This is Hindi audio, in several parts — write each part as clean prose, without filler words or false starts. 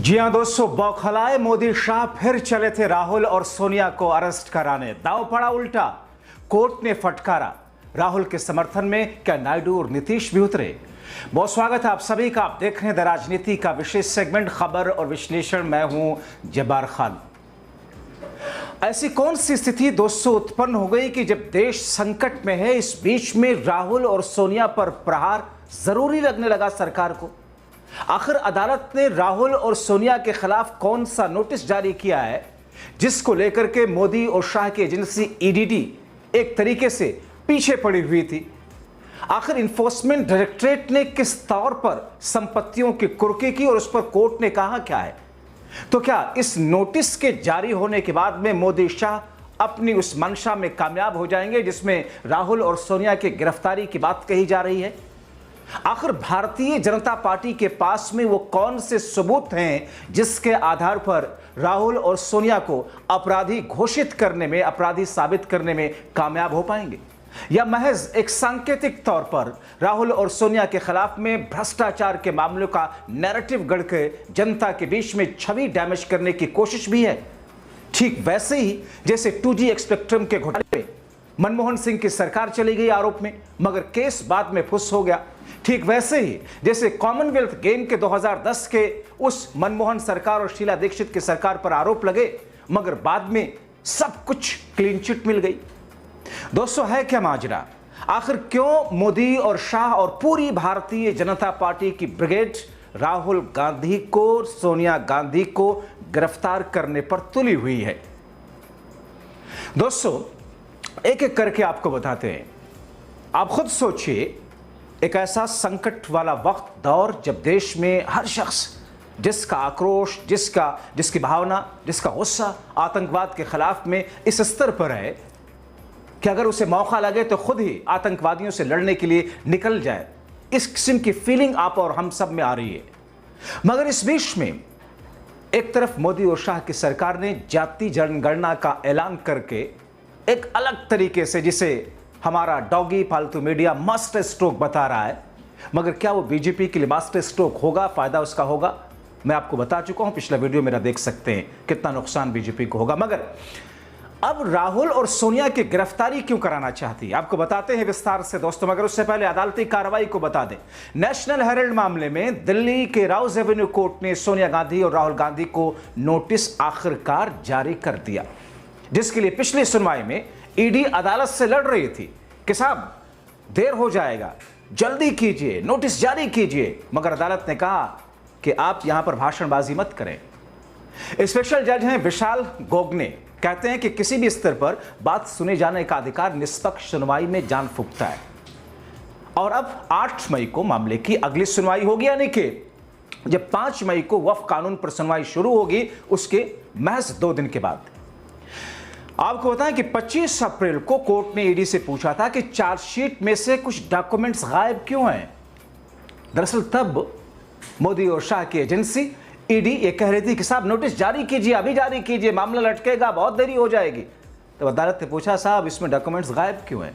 जी हां दोस्तों, बौखलाए मोदी शाह फिर चले थे राहुल और सोनिया को अरेस्ट कराने। दांव पड़ा उल्टा, कोर्ट ने फटकारा। राहुल के समर्थन में क्या नायडू और नीतीश भी उतरे? बहुत स्वागत है आप सभी का। आप देख रहे हैं द राजनीति का विशेष सेगमेंट खबर और विश्लेषण। मैं हूं जब्बार खान। ऐसी कौन सी स्थिति दोस्तों उत्पन्न हो गई कि जब देश संकट में है, इस बीच में राहुल और सोनिया पर प्रहार जरूरी लगने लगा सरकार को? आखिर अदालत ने राहुल और सोनिया के खिलाफ कौन सा नोटिस जारी किया है जिसको लेकर के मोदी और शाह की एजेंसी ईडीडी एक तरीके से पीछे पड़ी हुई थी? आखिर इन्फोर्समेंट डायरेक्टरेट ने किस तौर पर संपत्तियों की कुर्की की और उस पर कोर्ट ने कहा क्या है? तो क्या इस नोटिस के जारी होने के बाद में मोदी शाह अपनी उस मंशा में कामयाब हो जाएंगे जिसमें राहुल और सोनिया की गिरफ्तारी की बात कही जा रही है? आखिर भारतीय जनता पार्टी के पास में वो कौन से सबूत हैं जिसके आधार पर राहुल और सोनिया को अपराधी घोषित करने में, अपराधी साबित करने में कामयाब हो पाएंगे? या महज एक सांकेतिक तौर पर राहुल और सोनिया के खिलाफ में भ्रष्टाचार के मामलों का नैरेटिव गढ़ के जनता के बीच में छवि डैमेज करने की कोशिश भी है? ठीक वैसे ही जैसे 2G स्पेक्ट्रम के घोटाले में मनमोहन सिंह की सरकार चली गई आरोप में, मगर केस बाद में फुस हो गया। ठीक वैसे ही जैसे कॉमनवेल्थ गेम के 2010 के उस मनमोहन सरकार और शीला दीक्षित की सरकार पर आरोप लगे, मगर बाद में सब कुछ क्लीन चिट मिल गई। दोस्तों, है क्या माजरा? आखिर क्यों मोदी और शाह और पूरी भारतीय जनता पार्टी की ब्रिगेड राहुल गांधी को, सोनिया गांधी को गिरफ्तार करने पर तुली हुई है? दोस्तों, एक एक करके आपको बताते हैं। आप खुद सोचिए, एक ऐसा संकट वाला वक्त, दौर, जब देश में हर शख्स जिसका आक्रोश, जिसकी भावना, जिसका गुस्सा आतंकवाद के खिलाफ में इस स्तर पर है कि अगर उसे मौका लगे तो खुद ही आतंकवादियों से लड़ने के लिए निकल जाए, इस किस्म की फीलिंग आप और हम सब में आ रही है। मगर इस बीच में एक तरफ मोदी और शाह की सरकार ने जाति जनगणना का ऐलान करके एक अलग तरीके से, जिसे हमारा डॉगी फालतू मीडिया मास्टर स्ट्रोक बता रहा है, मगर क्या वो बीजेपी के लिए मास्टर स्ट्रोक होगा? फायदा उसका होगा? मैं आपको बता चुका हूं, पिछला वीडियो मेरा देख सकते हैं, कितना नुकसान बीजेपी को होगा। मगर अब राहुल और सोनिया की गिरफ्तारी क्यों कराना चाहती है, आपको बताते हैं विस्तार से दोस्तों। मगर उससे पहले अदालती कार्रवाई को बता दें। नेशनल हेराल्ड मामले में दिल्ली के राउज एवेन्यू कोर्ट ने सोनिया गांधी और राहुल गांधी को नोटिस आखिरकार जारी कर दिया, जिसके लिए पिछली सुनवाई में ईडी अदालत से लड़ रही थी कि साहब देर हो जाएगा, जल्दी कीजिए, नोटिस जारी कीजिए। मगर अदालत ने कहा कि आप यहां पर भाषणबाजी मत करें। स्पेशल जज हैं विशाल गोगने, कहते हैं कि किसी भी स्तर पर बात सुने जाने का अधिकार निष्पक्ष सुनवाई में जान फूंकता है। और अब 8 मई को मामले की अगली सुनवाई होगी, यानी कि जब 5 मई को वक्फ कानून पर सुनवाई शुरू होगी, उसके महज 2 दिन के बाद। आपको बताएं कि 25 अप्रैल को कोर्ट ने ईडी से पूछा था कि चार्जशीट में से कुछ डॉक्यूमेंट्स गायब क्यों हैं। दरअसल तब मोदी और शाह की एजेंसी ईडी ये कह रही थी कि साहब नोटिस जारी कीजिए, अभी जारी कीजिए, मामला लटकेगा, बहुत देरी हो जाएगी। तो अदालत ने पूछा साहब इसमें डॉक्यूमेंट्स गायब क्यों हैं?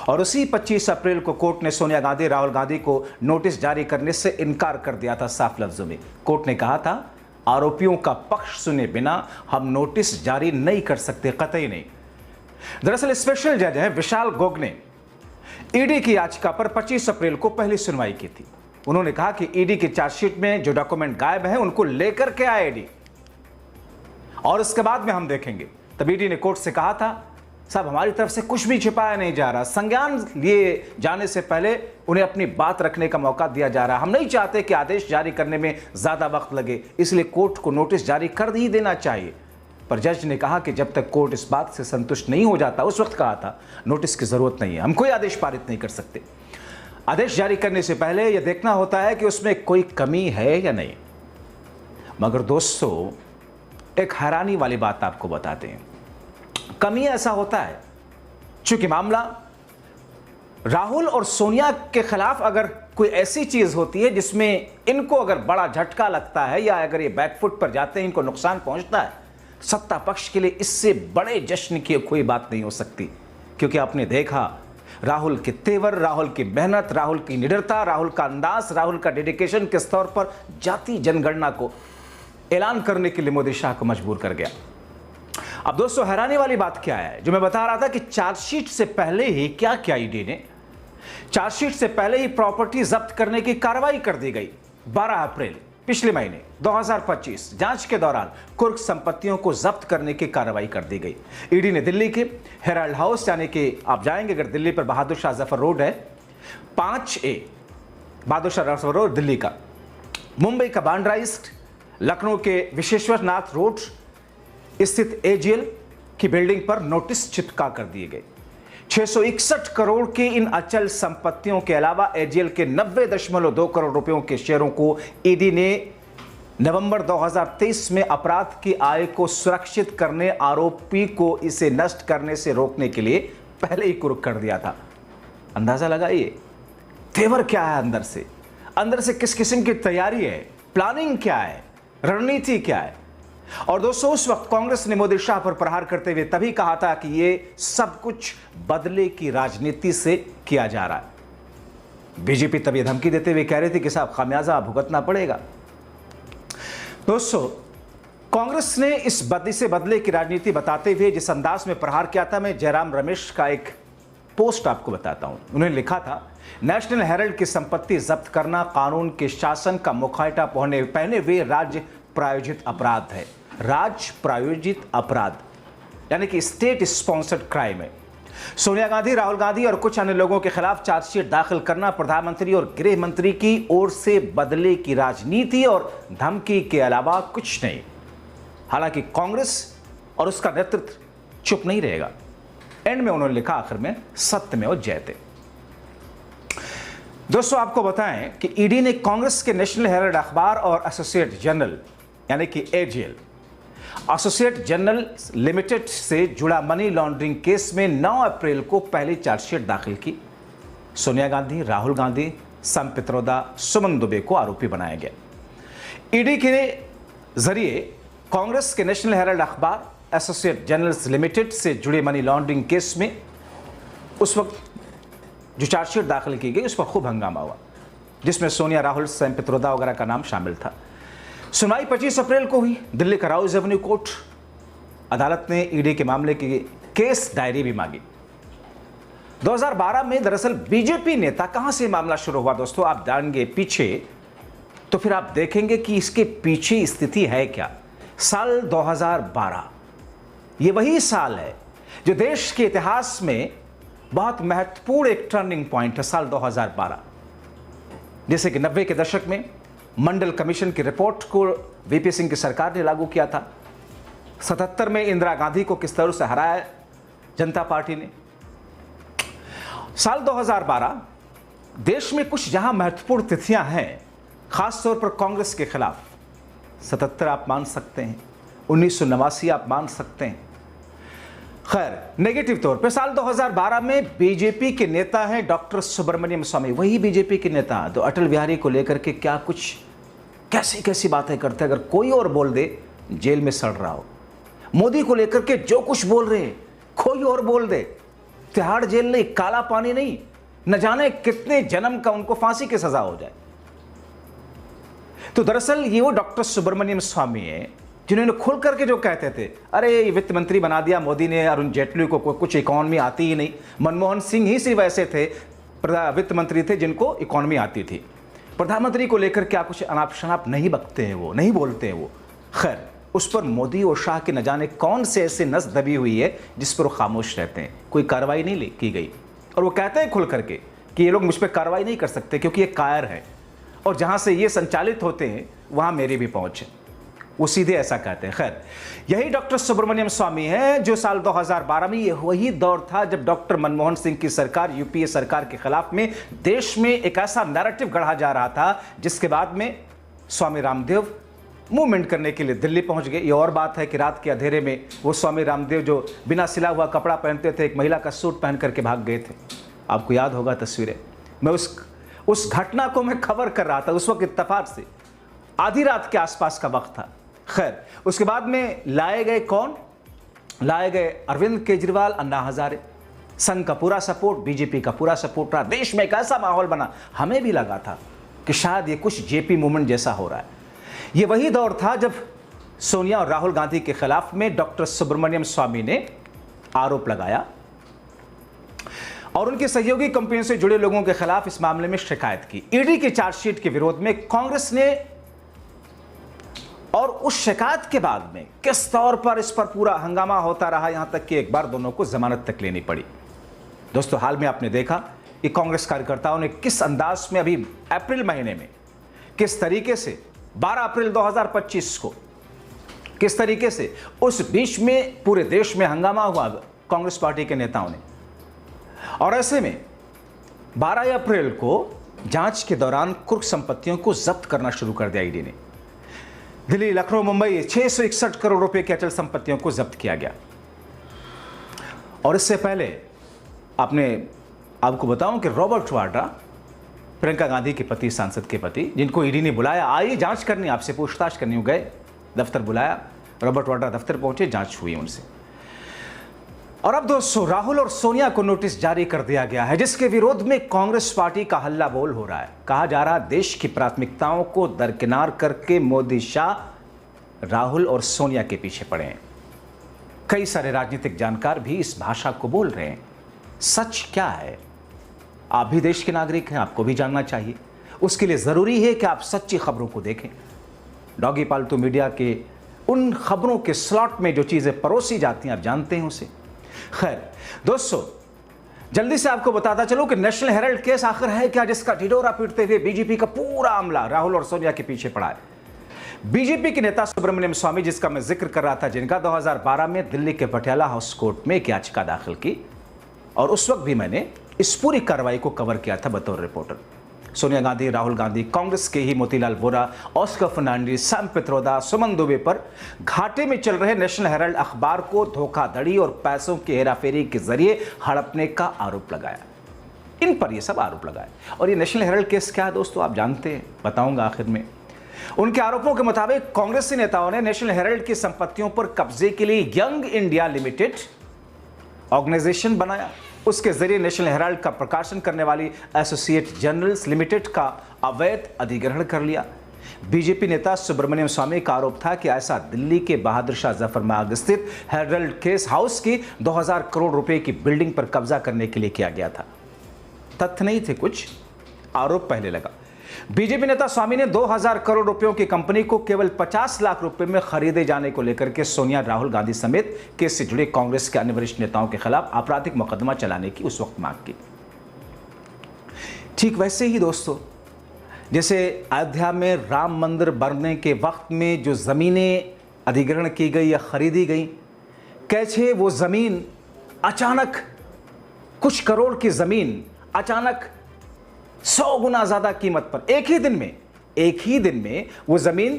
और उसी 25 अप्रैल को कोर्ट ने सोनिया गांधी, राहुल गांधी को नोटिस जारी करने से इनकार कर दिया था। साफ लफ्जों में कोर्ट ने कहा था आरोपियों का पक्ष सुने बिना हम नोटिस जारी नहीं कर सकते, कतई नहीं। दरअसल स्पेशल जज है विशाल गोग ने ईडी की याचिका पर 25 अप्रैल को पहली सुनवाई की थी। उन्होंने कहा कि ईडी की चार्जशीट में जो डॉक्यूमेंट गायब हैं उनको लेकर के आए ईडी, और इसके बाद में हम देखेंगे। तब ईडी ने कोर्ट से कहा था साहब हमारी तरफ से कुछ भी छिपाया नहीं जा रहा, संज्ञान लिए जाने से पहले उन्हें अपनी बात रखने का मौका दिया जा रहा है। हम नहीं चाहते कि आदेश जारी करने में ज्यादा वक्त लगे, इसलिए कोर्ट को नोटिस जारी कर ही देना चाहिए। पर जज ने कहा कि जब तक कोर्ट इस बात से संतुष्ट नहीं हो जाता, उस वक्त कहा था नोटिस की जरूरत नहीं है, हम कोई आदेश पारित नहीं कर सकते। आदेश जारी करने से पहले यह देखना होता है कि उसमें कोई कमी है या नहीं। मगर दोस्तों, एक हैरानी वाली बात आपको बताते हैं। कमी ऐसा होता है चूंकि मामला राहुल और सोनिया के खिलाफ अगर कोई ऐसी चीज होती है जिसमें इनको अगर बड़ा झटका लगता है या अगर ये बैकफुट पर जाते हैं, इनको नुकसान पहुंचता है, सत्ता पक्ष के लिए इससे बड़े जश्न की कोई बात नहीं हो सकती। क्योंकि आपने देखा राहुल के तेवर, राहुल की मेहनत, राहुल की निडरता, राहुल का अंदाज, राहुल का डेडिकेशन किस तौर पर जाति जनगणना को ऐलान करने के लिए मोदी शाह को मजबूर कर गया। अब दोस्तों, हैरानी वाली बात क्या है, जो मैं बता रहा था कि चार्जशीट से पहले ही क्या किया ईडी ने, चार्जशीट से पहले ही प्रॉपर्टी जब्त करने की कार्रवाई कर दी गई। 12 अप्रैल पिछले महीने 2025 जांच के दौरान कुर्क संपत्तियों को जब्त करने की कार्रवाई कर दी गई। ईडी ने दिल्ली के हेराल्ड हाउस, यानी कि आप जाएंगे अगर दिल्ली पर बहादुर शाह जफर रोड है 5A, बहादुर शाह जफर रोड दिल्ली का, मुंबई का बांद्रा ईस्ट, लखनऊ के विश्वेश्वर नाथ रोड स्थित एजीएल की बिल्डिंग पर नोटिस चिपका कर दिए गए। 661 करोड़ की इन अचल संपत्तियों के अलावा एजीएल के 90.2 करोड़ रुपयों के शेयरों को ईडी ने नवंबर 2023 में अपराध की आय को सुरक्षित करने, आरोपी को इसे नष्ट करने से रोकने के लिए पहले ही कुर्क कर दिया था। अंदाजा लगाइए तेवर क्या है अंदर से किस किस्म की तैयारी है, प्लानिंग क्या है, रणनीति क्या है। और दोस्तों, उस वक्त कांग्रेस ने मोदी शाह पर प्रहार करते हुए तभी कहा था कि यह सब कुछ बदले की राजनीति से किया जा रहा है। बीजेपी तभी धमकी देते हुए कह रही थी कि साहब खामियाजा भुगतना पड़ेगा। दोस्तों, कांग्रेस ने इसे बदले की राजनीति बताते हुए जिस अंदाज में प्रहार किया था, मैं जयराम रमेश का एक पोस्ट आपको बताता हूं। उन्होंने लिखा था, नेशनल हेराल्ड की संपत्ति जब्त करना कानून के शासन का मुखौटा पहने हुए राज्य प्रायोजित अपराध है। राज्य प्रायोजित अपराध यानी कि स्टेट स्पॉन्सर्ड क्राइम है। सोनिया गांधी, राहुल गांधी और कुछ अन्य लोगों के खिलाफ चार्जशीट दाखिल करना प्रधानमंत्री और गृह मंत्री की ओर से बदले की राजनीति और धमकी के अलावा कुछ नहीं। हालांकि कांग्रेस और उसका नेतृत्व चुप नहीं रहेगा। एंड में उन्होंने लिखा आखिर में, सत्यमेव जयते। दोस्तों, आपको बताएं कि ईडी ने कांग्रेस के नेशनल हेराल्ड अखबार और एसोसिएट जर्नल यानी कि एजीएल, एसोसिएट जर्नल लिमिटेड से जुड़ा मनी लॉन्ड्रिंग केस में 9 अप्रैल को पहली चार्जशीट दाखिल की। सोनिया गांधी, राहुल गांधी, सम पित्रोदा, सुमन दुबे को आरोपी बनाया गया। ईडी के जरिए कांग्रेस के नेशनल हेराल्ड अखबार, एसोसिएट जर्नल्स लिमिटेड से जुड़े मनी लॉन्ड्रिंग केस में उस वक्त जो चार्जशीट दाखिल की गई उस पर खूब हंगामा हुआ, जिसमें सोनिया, राहुल, सैम पित्रोदा वगैरह का नाम शामिल था। सुनवाई 25 अप्रैल को हुई। दिल्ली का राउज एवेन्यू कोर्ट अदालत ने ईडी के मामले की केस डायरी भी मांगी। 2012 में दरअसल बीजेपी नेता, कहां से मामला शुरू हुआ दोस्तों, आप जानेंगे पीछे तो फिर आप देखेंगे कि इसके पीछे स्थिति है क्या। साल 2012 ये वही साल है जो देश के इतिहास में बहुत महत्वपूर्ण एक टर्निंग पॉइंट है। साल 2012, जैसे कि 90 के दशक में मंडल कमीशन की रिपोर्ट को वीपी सिंह की सरकार ने लागू किया था। 77 में इंदिरा गांधी को किस तरह से हराया जनता पार्टी ने। साल 2012 देश में कुछ जहां महत्वपूर्ण तिथियां हैं, खासतौर पर कांग्रेस के खिलाफ। 77 आप मान सकते हैं, 1989 आप मान सकते हैं। खैर, नेगेटिव तौर पे साल 2012 में बीजेपी के नेता हैं डॉक्टर सुब्रमण्यम स्वामी, वही बीजेपी के नेता जो अटल बिहारी को लेकर के क्या कुछ कैसी कैसी बातें करते हैं। अगर कोई और बोल दे जेल में सड़ रहा हो। मोदी को लेकर के जो कुछ बोल रहे हैं, कोई और बोल दे तिहाड़ जेल नहीं, काला पानी नहीं, न जाने कितने जन्म का उनको फांसी की सजा हो जाए। तो दरअसल ये वो डॉक्टर सुब्रमण्यम स्वामी है जिन्होंने खुल करके जो कहते थे, अरे वित्त मंत्री बना दिया मोदी ने, अरुण जेटली को कुछ इकोनॉमी आती ही नहीं। मनमोहन सिंह ही सिर्फ ऐसे थे वित्त मंत्री थे जिनको इकोनॉमी आती थी। प्रधानमंत्री को लेकर क्या कुछ अनाप शनाप नहीं बकते हैं, वो नहीं बोलते हैं वो। खैर, उस पर मोदी और शाह के न जाने कौन से ऐसे नस दबी हुई है जिस पर वो खामोश रहते हैं, कोई कार्रवाई नहीं की गई। और वो कहते हैं खुल करके कि ये लोग मुझ पर कार्रवाई नहीं कर सकते क्योंकि ये कायर है और जहां से ये संचालित होते हैं वहां मेरी भी पहुंच है, वो सीधे ऐसा कहते हैं। खैर, यही डॉक्टर सुब्रमण्यम स्वामी है जो साल 2012 में, ये वही दौर था जब डॉक्टर मनमोहन सिंह की सरकार, यूपीए सरकार के खिलाफ में देश में एक ऐसा नैरेटिव गढ़ा जा रहा था जिसके बाद में स्वामी रामदेव मूवमेंट करने के लिए दिल्ली पहुंच गए। ये और बात है कि रात के अंधेरे में वो स्वामी रामदेव जो बिना सिला हुआ कपड़ा पहनते थे, एक महिला का सूट पहन करके भाग गए थे। आपको याद होगा तस्वीरें। मैं उस घटना को मैं खबर कर रहा था उस वक्त, इत्तेफाक से आधी रात के आसपास का वक्त था। खैर, उसके बाद में लाए गए कौन? लाए गए अरविंद केजरीवाल, अन्ना हजारे। संघ का पूरा सपोर्ट, बीजेपी का पूरा सपोर्ट रहा। देश में एक ऐसा माहौल बना, हमें भी लगा था कि शायद ये कुछ जेपी मूवमेंट जैसा हो रहा है। ये वही दौर था जब सोनिया और राहुल गांधी के खिलाफ में डॉक्टर सुब्रमण्यम स्वामी ने आरोप लगाया और उनकी सहयोगी कंपनियों से जुड़े लोगों के खिलाफ इस मामले में शिकायत की। ईडी की चार्जशीट के विरोध में कांग्रेस ने, और उस शिकायत के बाद में किस तौर पर इस पर पूरा हंगामा होता रहा, यहां तक कि एक बार दोनों को जमानत तक लेनी पड़ी। दोस्तों, हाल में आपने देखा कि कांग्रेस कार्यकर्ताओं ने किस अंदाज में अभी अप्रैल महीने में किस तरीके से 12 अप्रैल 2025 को किस तरीके से उस बीच में पूरे देश में हंगामा हुआ कांग्रेस पार्टी के नेताओं ने। और ऐसे में 12 अप्रैल को जांच के दौरान कुर्क संपत्तियों को जब्त करना शुरू कर दिया ईडी ने। दिल्ली, लखनऊ, मुंबई 661 करोड़ रुपए की अचल संपत्तियों को जब्त किया गया। और इससे पहले आपको बताऊं कि रॉबर्ट वाड्रा, प्रियंका गांधी के पति, सांसद के पति, जिनको ईडी ने बुलाया, आइए जांच करनी, आपसे पूछताछ करनी, गए दफ्तर बुलाया, रॉबर्ट वाड्रा दफ्तर पहुंचे, जांच हुई उनसे। और अब दोस्तों, राहुल और सोनिया को नोटिस जारी कर दिया गया है, जिसके विरोध में कांग्रेस पार्टी का हल्ला बोल हो रहा है। कहा जा रहा है देश की प्राथमिकताओं को दरकिनार करके मोदी, शाह, राहुल और सोनिया के पीछे पड़े हैं। कई सारे राजनीतिक जानकार भी इस भाषा को बोल रहे हैं। सच क्या है? आप भी देश के नागरिक हैं, आपको भी जानना चाहिए। उसके लिए जरूरी है कि आप सच्ची खबरों को देखें। डॉगी पालतू मीडिया के उन खबरों के स्लॉट में जो चीजें परोसी जाती हैं, आप जानते हैं उसे। खैर दोस्तों, जल्दी से आपको बताता चलो कि नेशनल हेराल्ड केस आखिर है क्या, जिसका ढिढोरा पीटते हुए बीजेपी का पूरा अमला राहुल और सोनिया के पीछे पड़ा है। बीजेपी के नेता सुब्रमण्यम स्वामी, जिसका मैं जिक्र कर रहा था, जिनका 2012 में दिल्ली के पटियाला हाउस कोर्ट में एक याचिका दाखिल की, और उस वक्त भी मैंने इस पूरी कार्रवाई को कवर किया था बतौर रिपोर्टर। सोनिया गांधी, राहुल गांधी, कांग्रेस के ही मोतीलाल वोरा, ऑस्कर फर्नांडिस, सैम पित्रोदा, सुमन दुबे पर घाटे में चल रहे नेशनल हेराल्ड अखबार को धोखाधड़ी और पैसों की हेराफेरी के जरिए हड़पने का आरोप लगाया। इन पर यह सब आरोप लगाया। और ये नेशनल हेराल्ड केस क्या है दोस्तों, आप जानते हैं, बताऊंगा आखिर में। उनके आरोपों के मुताबिक कांग्रेसी नेताओं ने नेशनल हेराल्ड की संपत्तियों पर कब्जे के लिए यंग इंडिया लिमिटेड ऑर्गेनाइजेशन बनाया। उसके जरिए नेशनल हेराल्ड का प्रकाशन करने वाली एसोसिएट जर्नल्स लिमिटेड का अवैध अधिग्रहण कर लिया। बीजेपी नेता सुब्रमण्यम स्वामी का आरोप था कि ऐसा दिल्ली के बहादुर शाह जफर मार्ग स्थित हेराल्ड केस हाउस की 2000 करोड़ रुपए की बिल्डिंग पर कब्जा करने के लिए किया गया था। तथ्य नहीं थे कुछ, आरोप पहले लगा। बीजेपी नेता स्वामी ने 2000 करोड़ रुपयों की कंपनी को केवल 50 लाख रुपए में खरीदे जाने को लेकर के सोनिया, राहुल गांधी समेत केस से जुड़े कांग्रेस के अन्य वरिष्ठ नेताओं के खिलाफ आपराधिक मुकदमा चलाने की उस वक्त मांग की। ठीक वैसे ही दोस्तों, जैसे अयोध्या में राम मंदिर बनने के वक्त में जो जमीनें अधिग्रहण की गई या खरीदी गई, कैसे वो जमीन अचानक, कुछ करोड़ की जमीन अचानक 100 गुना ज्यादा कीमत पर एक ही दिन में वो जमीन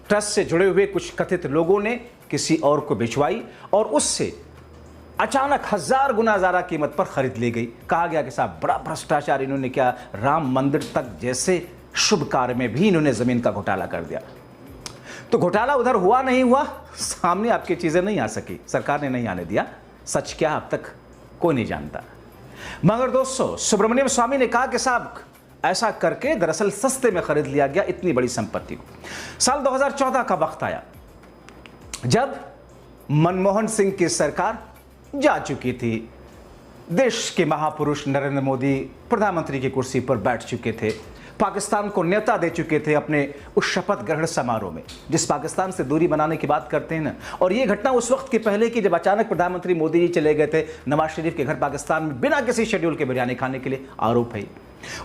ट्रस्ट से जुड़े हुए कुछ कथित लोगों ने किसी और को भिजवाई और उससे अचानक 1000 गुना ज्यादा कीमत पर खरीद ली गई। कहा गया कि साहब बड़ा भ्रष्टाचार इन्होंने किया, राम मंदिर तक जैसे शुभ कार्य में भी इन्होंने जमीन का घोटाला कर दिया। तो घोटाला उधर हुआ नहीं हुआ, सामने आपकी चीजें नहीं आ सकी, सरकार ने नहीं आने दिया। सच क्या अब तक कोई नहीं जानता। मगर दोस्तों, सुब्रमण्यम स्वामी ने कहा कि साहब ऐसा करके दरअसल सस्ते में खरीद लिया गया इतनी बड़ी संपत्ति को। साल 2014 का वक्त आया जब मनमोहन सिंह की सरकार जा चुकी थी, देश के महापुरुष नरेंद्र मोदी प्रधानमंत्री की कुर्सी पर बैठ चुके थे, पाकिस्तान को न्योता दे चुके थे अपने उस शपथ ग्रहण समारोह में, जिस पाकिस्तान से दूरी बनाने की बात करते हैं ना। और ये घटना उस वक्त के पहले की जब अचानक प्रधानमंत्री मोदी जी चले गए थे नवाज शरीफ के घर पाकिस्तान में बिना किसी शेड्यूल के बिरयानी खाने के लिए, आरोप है।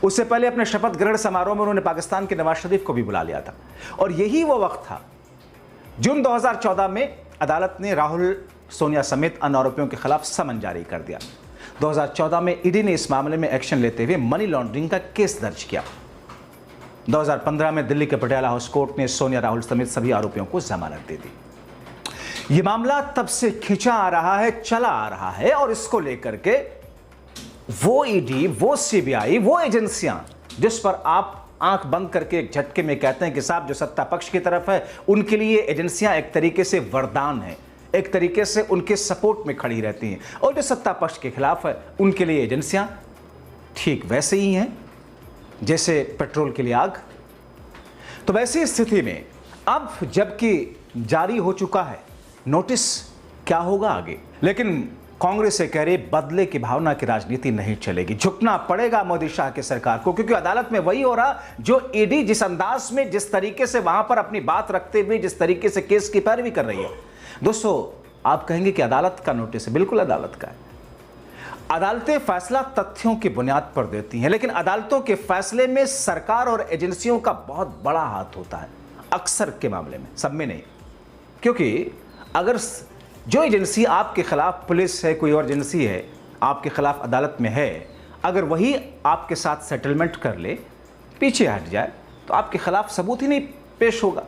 उससे पहले अपने शपथ ग्रहण समारोह में उन्होंने पाकिस्तान के नवाज शरीफ को भी बुला लिया था। और यही वो वक्त था, जून 2014 में अदालत ने राहुल, सोनिया समेत अन्य आरोपियों के खिलाफ समन जारी कर दिया। 2014 में ईडी ने इस मामले में एक्शन लेते हुए मनी लॉन्ड्रिंग का केस दर्ज किया। 2015 में दिल्ली के पटियाला हाउस कोर्ट ने सोनिया, राहुल समेत सभी आरोपियों को जमानत दे दी। यह मामला तब से खिंचा आ रहा है, चला आ रहा है, और इसको लेकर के वो ईडी, वो सीबीआई, वो एजेंसियां जिस पर आप आंख बंद करके एक झटके में कहते हैं कि साहब जो सत्ता पक्ष की तरफ है उनके लिए एजेंसियां एक तरीके से वरदान है, एक तरीके से उनके सपोर्ट में खड़ी रहती हैं, और जो सत्ता पक्ष के खिलाफ है उनके लिए एजेंसियां ठीक वैसे ही हैं जैसे पेट्रोल के लिए आग। तो वैसी स्थिति में अब जबकि जारी हो चुका है नोटिस, क्या होगा आगे? लेकिन कांग्रेस से कह रही बदले की भावना की राजनीति नहीं चलेगी, झुकना पड़ेगा मोदी शाह की सरकार को, क्योंकि अदालत में वही हो रहा जो ईडी जिस अंदाज में, जिस तरीके से वहां पर अपनी बात रखते हुए जिस तरीके से केस की पैरवी कर रही है। दोस्तों, आप कहेंगे कि अदालत का नोटिस है, बिल्कुल अदालत का है। अदालतें फैसला तथ्यों की बुनियाद पर देती हैं, लेकिन अदालतों के फैसले में सरकार और एजेंसियों का बहुत बड़ा हाथ होता है, अक्सर के मामले में, सब में नहीं। क्योंकि अगर जो एजेंसी आपके खिलाफ, पुलिस है, कोई और एजेंसी है, आपके खिलाफ अदालत में है, अगर वही आपके साथ सेटलमेंट कर ले, पीछे हट जाए, तो आपके खिलाफ सबूत ही नहीं पेश होगा।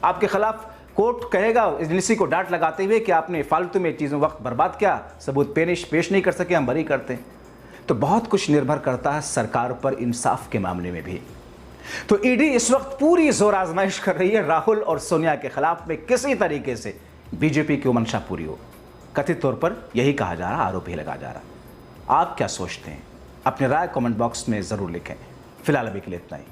आपके खिलाफ कोर्ट कहेगा एजेंसी को डांट लगाते हुए कि आपने फालतू में चीज़ों वक्त बर्बाद किया, सबूत पेश नहीं कर सके, हम बरी करते हैं। तो बहुत कुछ निर्भर करता है सरकार पर इंसाफ के मामले में भी। तो ईडी इस वक्त पूरी जोर आजमाइश कर रही है राहुल और सोनिया के खिलाफ में किसी तरीके से बीजेपी की मंशा पूरी हो। कथित तौर पर यही कहा जा रहा, आरोप ही लगा जा रहा। आप क्या सोचते हैं? अपनी राय कमेंट बॉक्स में ज़रूर लिखें। फिलहाल अभी के लिए इतना ही।